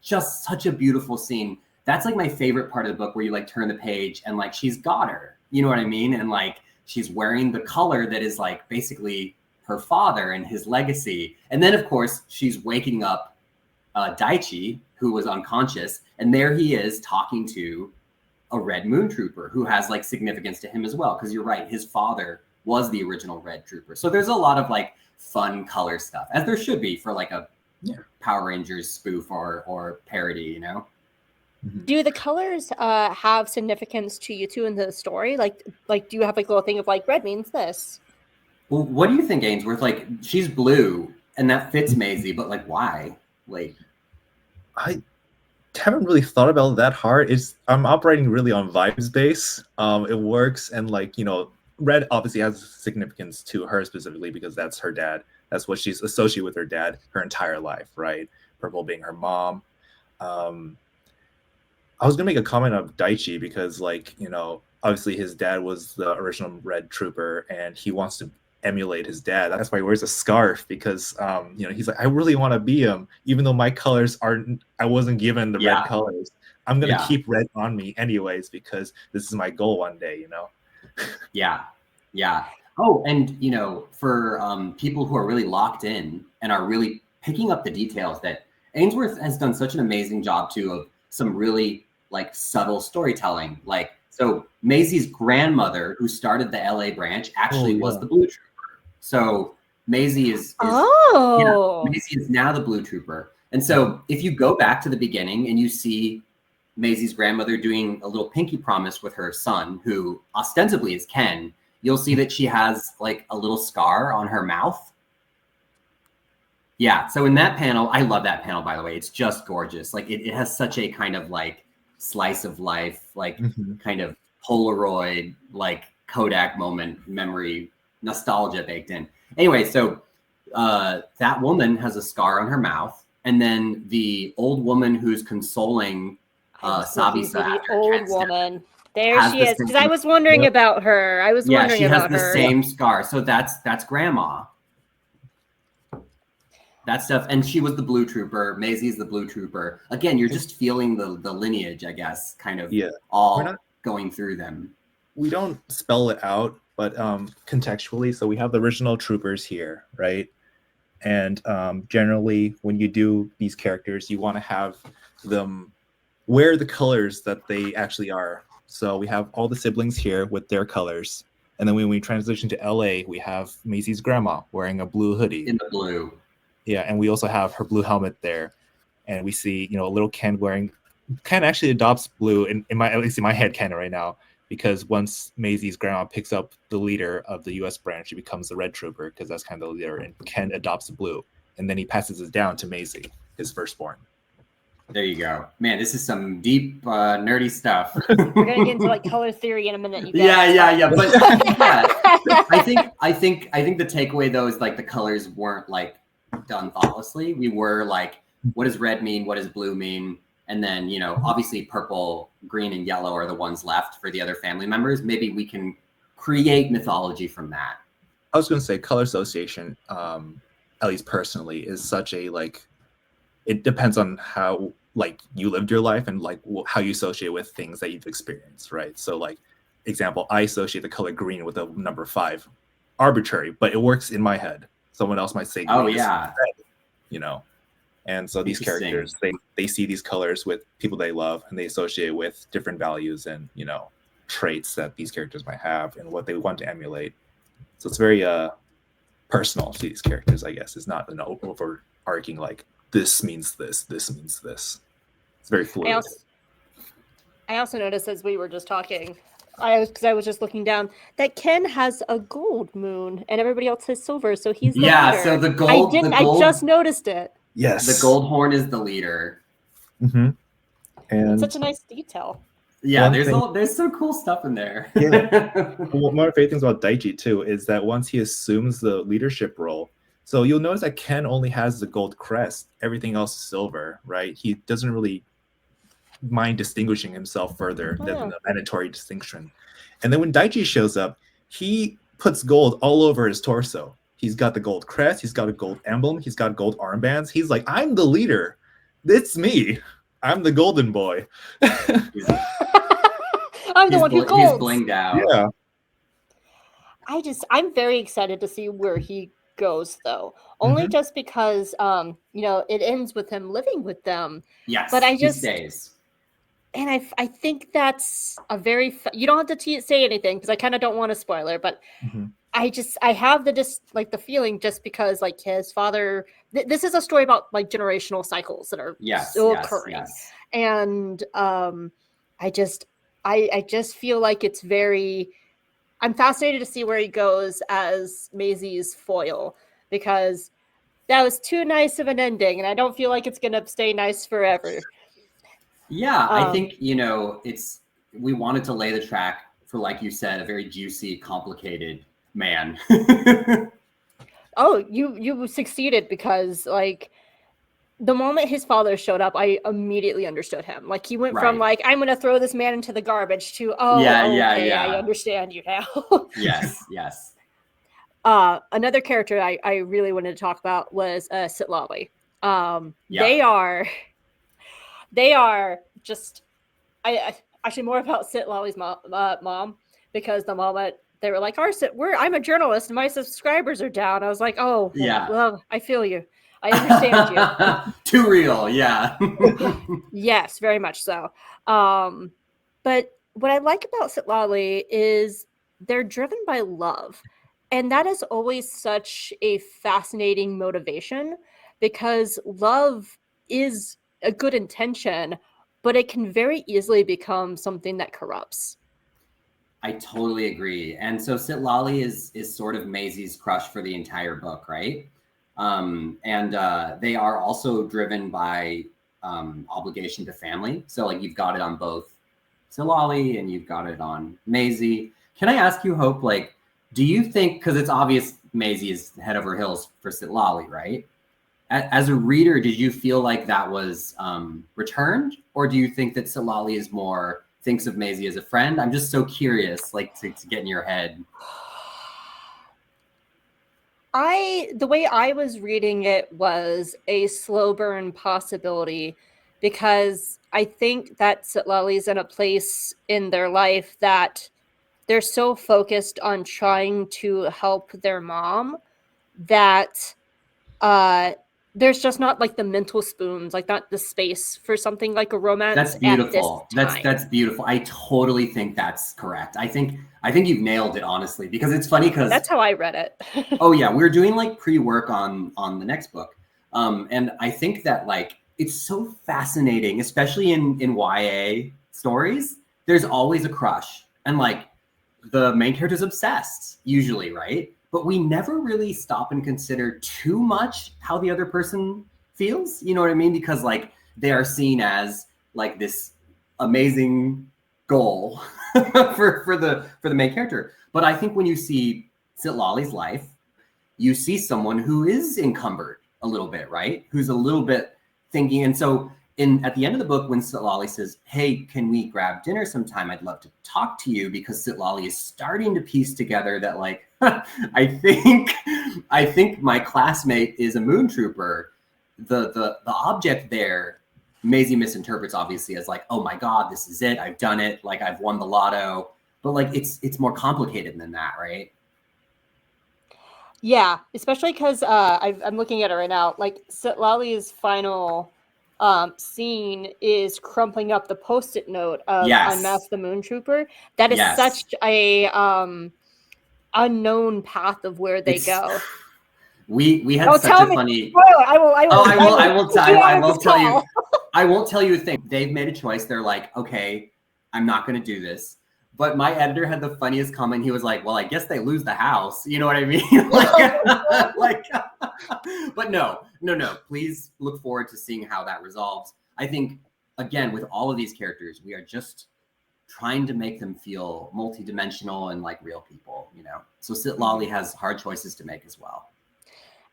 S3: just such a beautiful scene. That's like my favorite part of the book, where you like turn the page and like she's got her, you know what I mean? And like she's wearing the color that is like basically her father and his legacy. And then of course she's waking up Daichi, who was unconscious, and there he is talking to a red moon trooper who has like significance to him as well, because you're right, his father was the original red trooper. So there's a lot of like fun color stuff, as there should be for like a Power Rangers spoof or parody, you know.
S1: Do the colors have significance to you two in the story? Like do you have like a little thing of like red means this?
S3: Well, what do you think, Ainsworth? Like she's blue and that fits Maise, but like why? Like
S2: I haven't really thought about it that hard. I'm operating really on vibes base. It works, and like, you know, red obviously has significance to her specifically because that's her dad. That's what she's associated with her dad her entire life, right? Purple being her mom. I was gonna make a comment of Daichi because, like, you know, obviously his dad was the original red trooper and he wants to emulate his dad. That's why he wears a scarf, because you know, he's like, I really want to be him, even though my colors aren't, I wasn't given the red colors. I'm gonna keep red on me anyways because this is my goal one day, you know.
S3: Yeah. Oh, and you know, for people who are really locked in and are really picking up the details, that Ainsworth has done such an amazing job too of some really like subtle storytelling. Like, so Maise's grandmother, who started the LA branch, actually was the Blue Trooper. So Maise is Maise is now the Blue Trooper. And so if you go back to the beginning and you see Maise's grandmother doing a little pinky promise with her son, who ostensibly is Ken, you'll see that she has like a little scar on her mouth. Yeah, so in that panel, I love that panel, by the way. It's just gorgeous. Like it has such a kind of like slice of life, like kind of Polaroid, like Kodak moment, memory, nostalgia baked in. Anyway, so that woman has a scar on her mouth. And then the old woman who's consoling Sabisa,
S1: the old woman. There she is. Because I was wondering about her.
S3: She has the same scar. So that's grandma. That stuff. And she was the Blue Trooper. Maisie's the Blue Trooper. Again, you're just feeling the lineage, I guess, kind of all going through them.
S2: We don't spell it out, but contextually. So we have the original troopers here, right? And generally, when you do these characters, you want to have them wear the colors that they actually are. So we have all the siblings here with their colors. And then when we transition to LA, we have Maisie's grandma wearing a blue hoodie.
S3: In the blue.
S2: Yeah, and we also have her blue helmet there. And we see, you know, little Ken wearing, Ken actually adopts blue, at least in my head canon right now, because once Maisie's grandma picks up the leader of the US branch, she becomes the Red Trooper, because that's kind of the leader, and Ken adopts the blue. And then he passes it down to Maise, his firstborn.
S3: There you go. Man, this is some deep, nerdy stuff.
S1: We're gonna get into like color theory in a minute. You
S3: guys. Yeah. But I think the takeaway though is like the colors weren't like done thoughtlessly. We were like, what does red mean? What does blue mean? And then, you know, obviously purple, green, and yellow are the ones left for the other family members. Maybe we can create mythology from that.
S2: I was going to say color association, at least personally, is such a like, it depends on how like you lived your life and like how you associate with things that you've experienced, right? So like, example, I associate the color green with the number 5, arbitrary, but it works in my head. Someone else might say green is red, you know. And so these characters, they see these colors with people they love, and they associate with different values and, you know, traits that these characters might have and what they want to emulate. So it's very personal to these characters, I guess. It's not an overarching like, this means this means this. It's very fluid.
S1: I also noticed as we were just talking, because I was just looking down, that Ken has a gold moon and everybody else has silver, so he's the leader.
S3: So the gold.
S1: I just noticed it.
S2: Yes.
S3: The gold horn is the leader.
S2: Mm-hmm. And
S1: it's such a nice detail.
S3: Yeah, there's some cool stuff in there.
S2: Yeah. Well, one of my favorite things about Daichi too is that once he assumes the leadership role, so you'll notice that Ken only has the gold crest, everything else is silver, right? He doesn't really mind distinguishing himself further than the mandatory distinction. And then when Daichi shows up, he puts gold all over his torso. He's got the gold crest, he's got a gold emblem, he's got gold armbands. He's like, I'm the leader. It's me. I'm the golden boy.
S1: I'm the one who golds.
S3: He's blinged out.
S2: Yeah.
S1: I'm very excited to see where he goes, though. Only just because, it ends with him living with them.
S3: Yes,
S1: but
S3: he stays.
S1: And I think that's a very... you don't have to say anything, because I kind of don't want a spoiler, but I have the feeling, just because, like, his father... this is a story about, like, generational cycles that are still occurring. Yes. And I just feel like it's very... I'm fascinated to see where he goes as Maise's foil, because that was too nice of an ending, and I don't feel like it's going to stay nice forever.
S3: Yeah, I think, we wanted to lay the track for, like you said, a very juicy, complicated man.
S1: Oh, you succeeded, because, like, the moment his father showed up, I immediately understood him. Like, he went from, like, I'm going to throw this man into the garbage to, I understand you now.
S3: Yes.
S1: Another character I really wanted to talk about was Sitlali. They are just... I actually more about Sitlali's mom, because the moment they were like, I'm a journalist and my subscribers are down. I was like, well, I feel you. I understand you.
S3: Too real, yeah.
S1: Yes, very much so. But what I like about Sitlali is they're driven by love. And that is always such a fascinating motivation, because love is a good intention, but it can very easily become something that corrupts.
S3: I totally agree. And so Sitlali is sort of Maise's crush for the entire book, right? And they are also driven by obligation to family. So, like, you've got it on both Sitlali and you've got it on Maise. Can I ask you, Hope, like, do you think, because it's obvious Maise is head over heels for Sitlali, right? As a reader, did you feel like that was returned? Or do you think that Sitlali is more, thinks of Maise as a friend? I'm just so curious, like, to get in your head.
S1: The way I was reading it was a slow burn possibility, because I think that Sitlali's in a place in their life that they're so focused on trying to help their mom that there's just not, like, the mental spoons, like, not the space for something like a romance.
S3: That's beautiful. That's beautiful. I totally think that's correct. I think you've nailed it, honestly, because it's funny, because
S1: that's how I read it.
S3: Oh yeah, we're doing, like, pre-work on the next book, and I think that, like, it's so fascinating, especially in YA stories. There's always a crush, and, like, the main character's obsessed usually, right? But we never really stop and consider too much how the other person feels. You know what I mean? Because, like, they are seen as, like, this amazing goal for the main character. But I think when you see Sitlali's life, you see someone who is encumbered a little bit, right? Who's a little bit thinking. And so at the end of the book, when Sitlali says, hey, can we grab dinner sometime? I'd love to talk to you, because Sitlali is starting to piece together that, like, I think my classmate is a moon trooper. The object there, Maise misinterprets obviously as, like, oh my God, this is it. I've done it. Like, I've won the lotto. But, like, it's more complicated than that, right?
S1: Yeah, especially because I'm looking at it right now. Like, Sitlali's final scene is crumpling up the Post-it note of Unmask the Moon Trooper. That is such a unknown path of where they go.
S3: We had such a funny.
S1: I
S3: won't tell you a thing. They've made a choice. They're like, okay, I'm not going to do this. But my editor had the funniest comment. He was like, well, I guess they lose the house. You know what I mean? But no. Please look forward to seeing how that resolves. I think, again, with all of these characters, we are just trying to make them feel multidimensional and like real people, you know. So Sitlali has hard choices to make as well.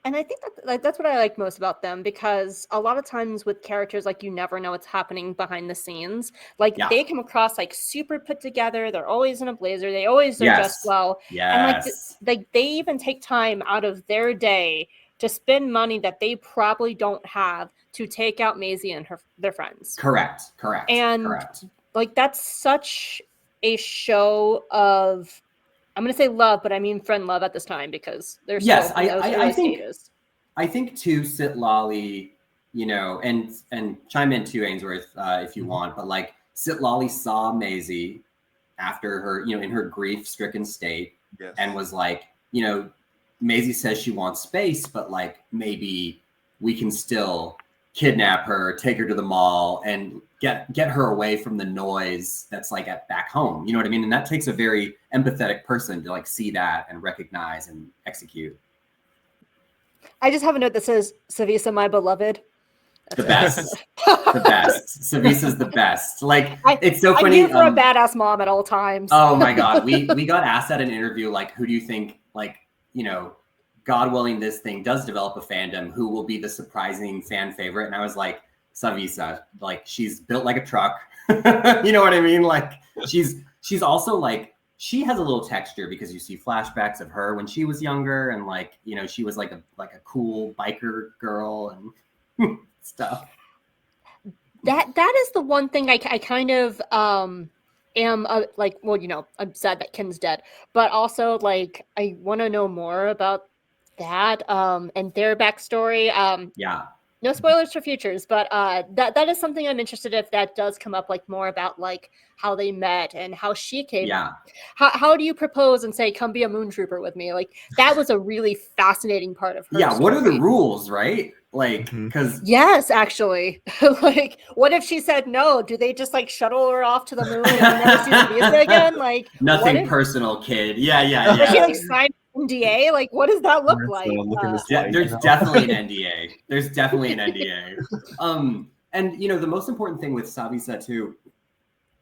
S1: And I think that's what I like most about them, because a lot of times with characters, like, you never know what's happening behind the scenes. Like, they come across like super put together. They're always in a blazer. They always are dressed well. And like they even take time out of their day to spend money that they probably don't have to take out Maise and their friends.
S3: Correct.
S1: And like, that's such a show of, I'm going to say love, but I mean friend love at this time, because there's
S3: I think too, Sitlali, you know, and chime in too, Ainsworth, if you want, but like Sitlali saw Maise after her, you know, in her grief-stricken state, and was like, you know, Maise says she wants space, but like maybe we can still kidnap her, take her to the mall, and get her away from the noise that's like back home. You know what I mean? And that takes a very empathetic person to like see that and recognize and execute.
S1: I just have a note that says, Savisa, my beloved.
S3: The best. The best. Savisa's the best. Like, it's so funny.
S1: I'm here for a badass mom at all times.
S3: Oh my God. We got asked at an interview, like, who do you think, like, you know, God willing, this thing does develop a fandom, who will be the surprising fan favorite? And I was like, Savisa. Like, she's built like a truck. You know what I mean? Like, she's also like, she has a little texture, because you see flashbacks of her when she was younger, and like, you know, she was like a cool biker girl and stuff.
S1: That is the one thing I kind of am like, well, you know, I'm sad that Ken's dead, but also like I want to know more about that and their backstory. No spoilers for futures, but that is something I'm interested in, if that does come up, like more about like how they met and how she came. How do you propose and say, come be a moon trooper with me? Like, that was a really fascinating part of her story.
S3: What are the rules, right? Like, because
S1: yes, actually, like, what if she said no? Do they just like shuttle her off to the moon and never see Savisa again? Like,
S3: nothing personal, kid. Yeah.
S1: Does she like sign NDA? Like, what does that look like?
S3: There's definitely an NDA. There's definitely an NDA. And you know, the most important thing with Savisa too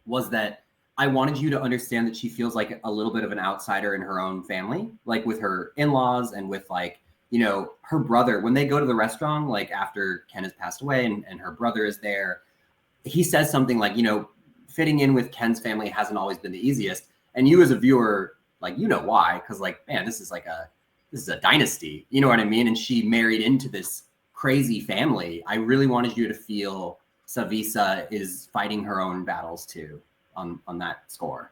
S3: was that I wanted you to understand that she feels like a little bit of an outsider in her own family, like with her in-laws and with like, you know, her brother. When they go to the restaurant, like after Ken has passed away and her brother is there, he says something like, you know, fitting in with Ken's family hasn't always been the easiest. And you as a viewer, like, you know why, because like, man, this is a dynasty, you know what I mean? And she married into this crazy family. I really wanted you to feel Savisa is fighting her own battles too on that score.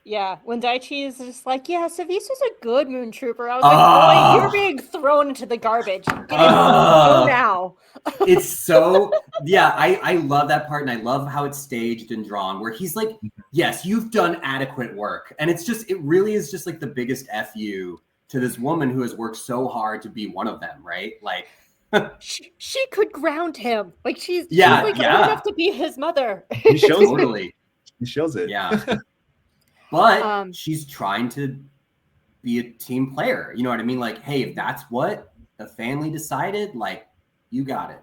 S3: Yeah,
S1: when Daichi is just like, yeah, Savisa's a good moon trooper. I was like, boy, you're being thrown into the garbage. Get it now.
S3: It's so, I love that part, and I love how it's staged and drawn, where he's like, yes, you've done adequate work. And it's just, it really is just like the biggest FU to this woman who has worked so hard to be one of them, right? Like,
S1: she could ground him. Like, she's like old enough to be his mother.
S2: He shows
S3: totally.
S2: He shows it.
S3: Yeah. But she's trying to be a team player. You know what I mean? Like, hey, if that's what the family decided, like, you got it.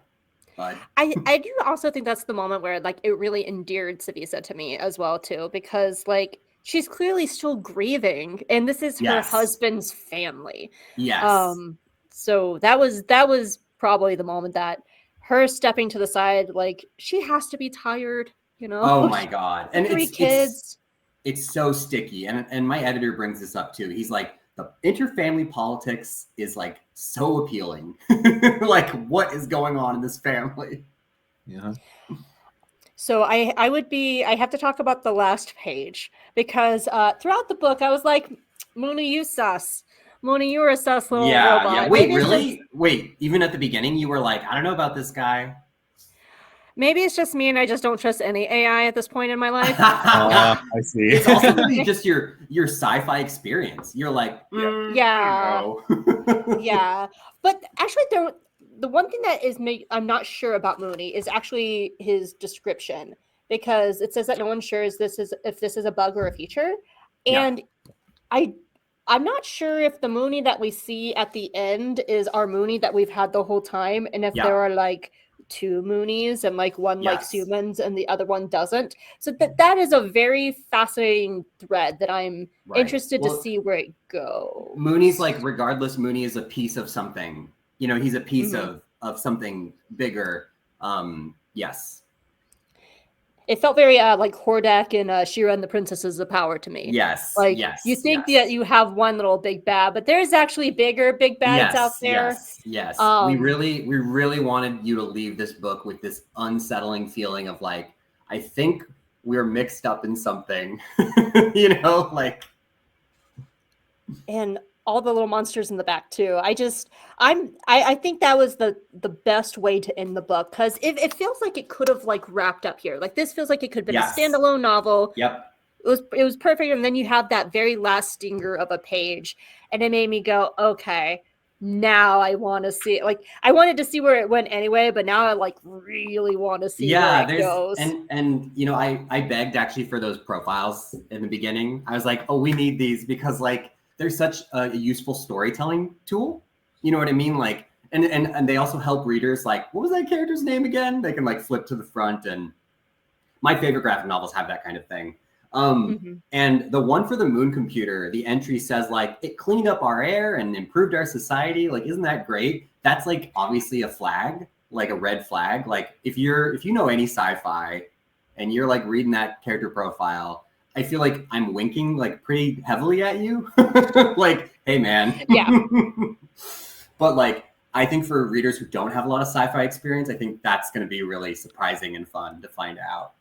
S3: But
S1: I do also think that's the moment where like it really endeared Savisa to me as well too, because like she's clearly still grieving, and this is her husband's family.
S3: Yes.
S1: So that was probably the moment that her stepping to the side, like, she has to be tired, you know.
S3: Oh my God. And
S1: three kids.
S3: It's so sticky. And my editor brings this up too. He's like, the interfamily politics is like so appealing. Like, what is going on in this family?
S2: Yeah.
S1: So I have to talk about the last page, because throughout the book I was like, Mooney, you sus. Mooney, you're a sus little robot.
S3: Yeah. Wait, really? Wait, even at the beginning you were like, I don't know about this guy.
S1: Maybe it's just me and I just don't trust any AI at this point in my life.
S2: I see.
S3: It's also really just your sci-fi experience. You're like,
S1: yeah. But actually, the one thing that is I'm not sure about Mooney is actually his description, because it says that no one's sure if this is a bug or a feature. And I'm not sure if the Mooney that we see at the end is our Mooney that we've had the whole time, and if there are like two Moonies and like one likes
S3: Yes.
S1: humans and the other one doesn't. So that is a very fascinating thread that I'm
S3: Right.
S1: interested to
S3: Well,
S1: see where it goes.
S3: Mooney's like, regardless, Mooney is a piece of something. You know, he's a piece
S1: Mhm.
S3: of something bigger. Yes.
S1: It felt very like Hordak and She-Ra and the Princesses of Power to me.
S3: Yes.
S1: Like
S3: Yes.
S1: you think
S3: yes.
S1: that you have one little big bad, but there's actually bigger big bads out there.
S3: Yes.
S1: Um,
S3: we really wanted you to leave this book with this unsettling feeling of like, I think we're mixed up in something. You know, like.
S1: And all the little monsters in the back too. I think that was the best way to end the book, because it feels like it could have like wrapped up here. Like this feels like it could have been
S3: Yes.
S1: a standalone novel.
S3: Yep.
S1: It was perfect, and then you have that very last stinger of a page, and it made me go, okay, now I want to see it. Like I wanted to see where it went anyway, but now I like really want to see where it goes.
S3: And you know, I begged actually for those profiles in the beginning. I was like, oh, we need these because like they're such a useful storytelling tool. You know what I mean? Like, and they also help readers like, what was that character's name again? They can like flip to the front, and my favorite graphic novels have that kind of thing. And the one for the moon computer, the entry says like, it cleaned up our air and improved our society. Like, isn't that great? That's like obviously a flag, like a red flag. Like if you know any sci-fi and you're like reading that character profile, I feel like I'm winking like pretty heavily at you. Like, hey man.
S1: Yeah.
S3: But like, I think for readers who don't have a lot of sci-fi experience, I think that's going to be really surprising and fun to find out.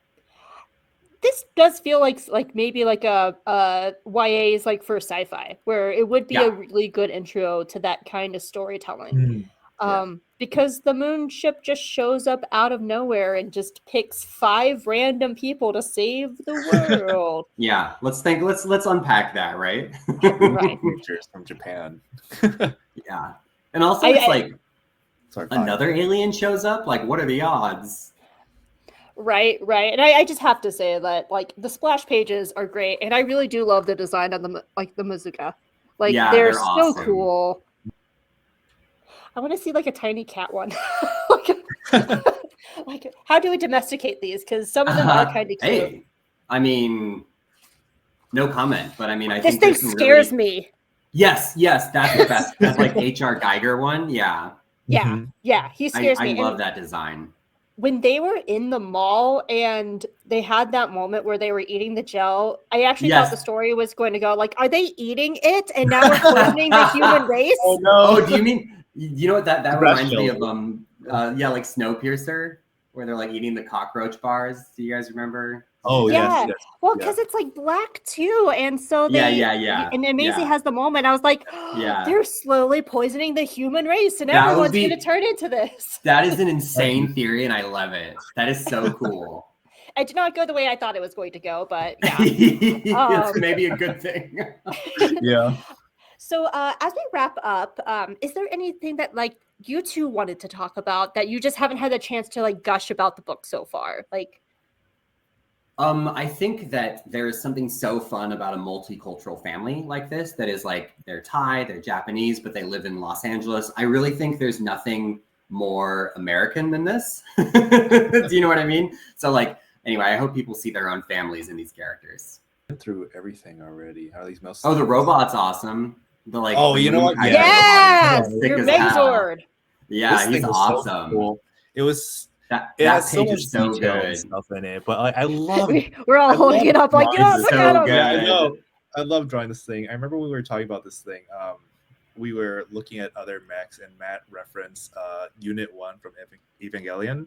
S1: This does feel like maybe like a YA's like for sci-fi, where it would be a really good intro to that kind of storytelling. Because the moon ship just shows up out of nowhere and just picks 5 random people to save the world.
S3: Yeah, let's unpack that, right?
S1: Right.
S2: Creatures from Japan.
S3: Yeah, and also
S2: Sorry,
S3: another alien shows up. Like, what are the odds?
S1: Right. And I just have to say that like the splash pages are great, and I really do love the design on the Mazuka. Like they're so
S3: awesome.
S1: cool. I want to see like a tiny cat one. Like how do we domesticate these? Because some of them are kind of cute.
S3: Hey, I mean, no comment, but I mean, I
S1: this
S3: think
S1: thing scares me.
S3: Yes, that's the best. That's like H.R. Geiger one. Yeah,
S1: he scares me.
S3: I love that design.
S1: When they were in the mall and they had that moment where they were eating the gel, I actually thought the story was going to go like, are they eating it and now we're poisoning the human race?
S2: Oh no!
S3: Oh, do you mean, you know what that reminds me of? Like Snowpiercer, where they're like eating the cockroach bars. Do you guys remember?
S2: Oh yes.
S1: Well, because it's like black too, and so they And then Maise has the moment. I was like, they're slowly poisoning the human race, and everyone's going to turn into this.
S3: That is an insane theory, and I love it. That is so cool.
S1: It did not go the way I thought it was going to go, but yeah,
S3: it's maybe a good thing.
S2: Yeah.
S1: So as we wrap up, is there anything that like you two wanted to talk about that you just haven't had the chance to like gush about the book so far? Like.
S3: I think that there is something so fun about a multicultural family like this that is like they're Thai, they're Japanese, but they live in Los Angeles. I really think there's nothing more American than this. Do you know what I mean? So like, anyway, I hope people see their own families in these characters.
S2: Been through everything already. How are these most?
S3: Oh, the robot's awesome. The like.
S2: Oh, you know what?
S1: Yes, your Megazord.
S3: Yeah, he's awesome.
S2: So cool. It was.
S3: That
S2: page
S3: is so good.
S2: Stuff in it, but like, I love.
S1: We're all holding it up like,
S3: so good.
S2: I know. I love drawing this thing. I remember when we were talking about this thing. We were looking at other mechs, and Matt referenced Unit 1 from Evangelion,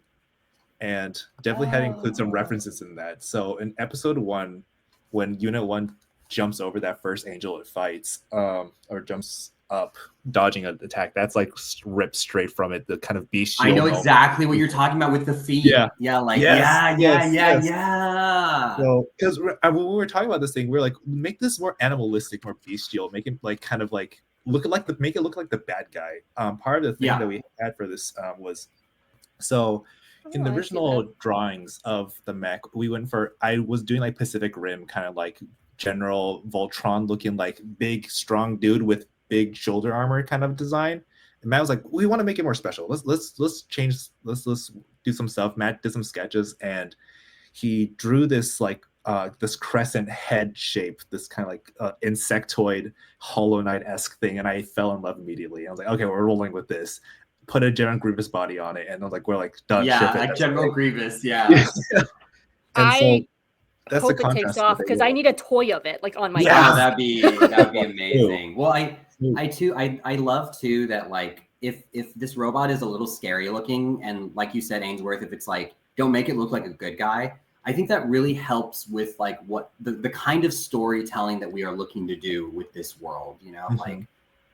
S2: and definitely had included some references in that. So in episode 1, when Unit 1 jumps over that first angel it fights, or jumps up dodging an attack, that's like ripped straight from it, the kind of beast shield.
S3: I know exactly what you're talking about with the feet. Yeah,
S2: So because when we were talking about this thing, we were like, make this more animalistic, more bestial, make it like kind of like make it look like the bad guy. Part of the thing that we had for this was, so in the original drawings of the mech, I was doing like Pacific Rim kind of like General Voltron looking like big strong dude with big shoulder armor kind of design. And Matt was like, we want to make it more special. Let's change. Let's do some stuff. Matt did some sketches, and he drew this like this crescent head shape, this kind of like insectoid Hollow Knight-esque thing, and I fell in love immediately. I was like, okay, we're rolling with this. Put a General Grievous body on it, and I was like, we're like done.
S3: Yeah,
S2: ship it.
S3: a General Grievous. Yeah.
S2: And
S1: I
S2: that's
S1: hope
S2: the
S1: it takes
S2: contrast
S1: off
S2: with it,
S1: because I need a toy of it, like on my
S2: Yeah.
S3: Oh,
S1: desk.
S3: that'd be amazing. Well, I love too that like if this robot is a little scary looking, and like you said, Ainsworth, if it's like don't make it look like a good guy, I think that really helps with like what the kind of storytelling that we are looking to do with this world. You know, like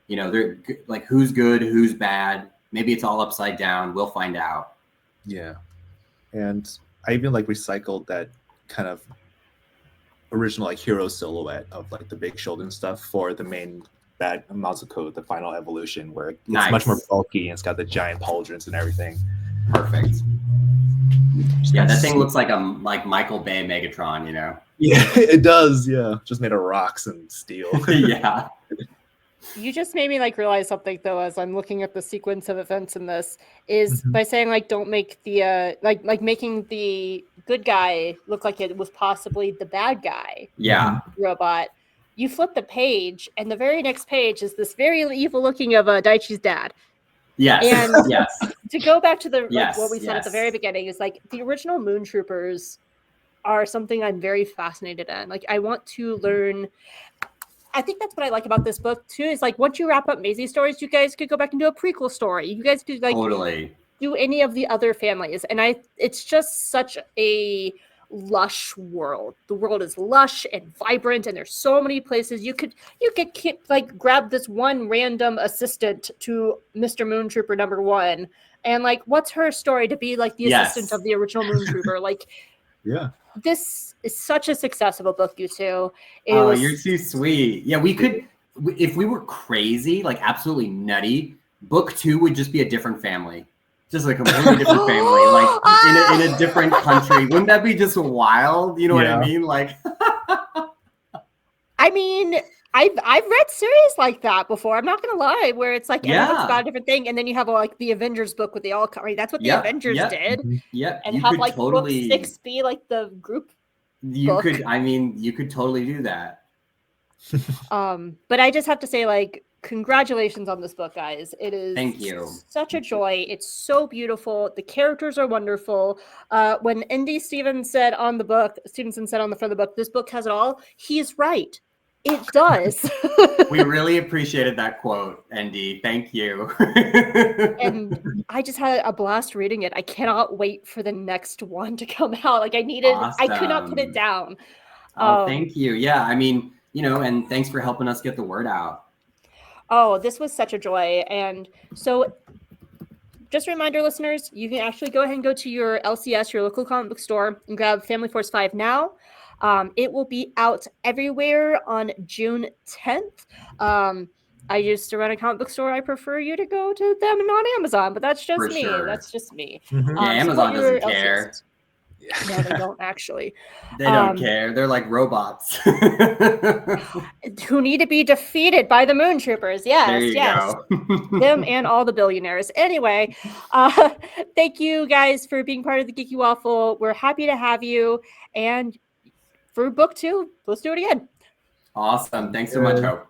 S3: they're like who's good, who's bad. Maybe it's all upside down. We'll find out.
S2: Yeah, and I even like recycled that kind of original like hero silhouette of like the big shoulder and stuff for the main bad Mazuko, the final evolution, where it's much more bulky and it's got the giant pauldrons and everything.
S3: Perfect. Yeah, that thing looks like like Michael Bay Megatron, you know?
S2: Yeah, it does. Yeah, just made of rocks and steel.
S3: Yeah.
S1: You just made me like realize something though, as I'm looking at the sequence of events in this, is by saying like don't make the like making the good guy look like it was possibly the bad guy.
S3: Yeah.
S1: Robot. You flip the page, and the very next page is this very evil looking of Daichi's dad.
S3: Yes.
S1: And
S3: yes.
S1: to go back to the
S3: Yes,
S1: what we said at the very beginning is like the original Moon Troopers are something I'm very fascinated in. Like I want to learn. I think that's what I like about this book too. Is like once you wrap up Maise stories, you guys could go back and do a prequel story. You guys could like
S3: totally
S1: do any of the other families, and it's just such a lush world. The world is lush and vibrant, and there's so many places you could like grab this one random assistant to Mr. Moon Trooper #1, and like what's her story to be like the assistant of the original Moon Trooper? Like,
S2: yeah.
S1: This is such a success of a book, you two.
S3: You're too sweet. Yeah, we could, if we were crazy, like absolutely nutty, book 2 would just be a different family. Just a completely different family, like in a different country. Wouldn't that be just wild? You know what I mean? Like,
S1: I mean, I've read series like that before. I'm not gonna lie, where it's like everyone's got a different thing, and then you have like the Avengers book with the all. I mean, that's what the Avengers did.
S3: Yeah,
S1: and have like book 6 be like the group.
S3: You could totally do that.
S1: But I just have to say, like, congratulations on this book, guys. It is
S3: thank you.
S1: Such a joy. It's so beautiful. The characters are wonderful. When N.D. Stevenson said on the front of the book, this book has it all. He's right. It does.
S3: We really appreciated that quote, Andy. Thank you.
S1: And I just had a blast reading it. I cannot wait for the next one to come out. Like I could not put it down.
S3: Oh, thank you. Yeah, I mean, and thanks for helping us get the word out.
S1: Oh, this was such a joy. And so just a reminder, listeners, you can actually go ahead and go to your LCS, your local comic book store, and grab Family Force 5 now. It will be out everywhere on June 10th. I used to run a comic book store. I prefer you to go to them and on Amazon, but that's just me.
S3: Sure.
S1: That's just me.
S3: Yeah, Amazon doesn't care.
S1: No, they don't actually.
S3: They don't care. They're like robots
S1: who need to be defeated by the Moon Troopers. Yes,
S3: there you go.
S1: Them and all the billionaires. Anyway, thank you guys for being part of the Geeky Waffle. We're happy to have you. And for book 2, let's do it again.
S3: Awesome. Thanks so much, Hope.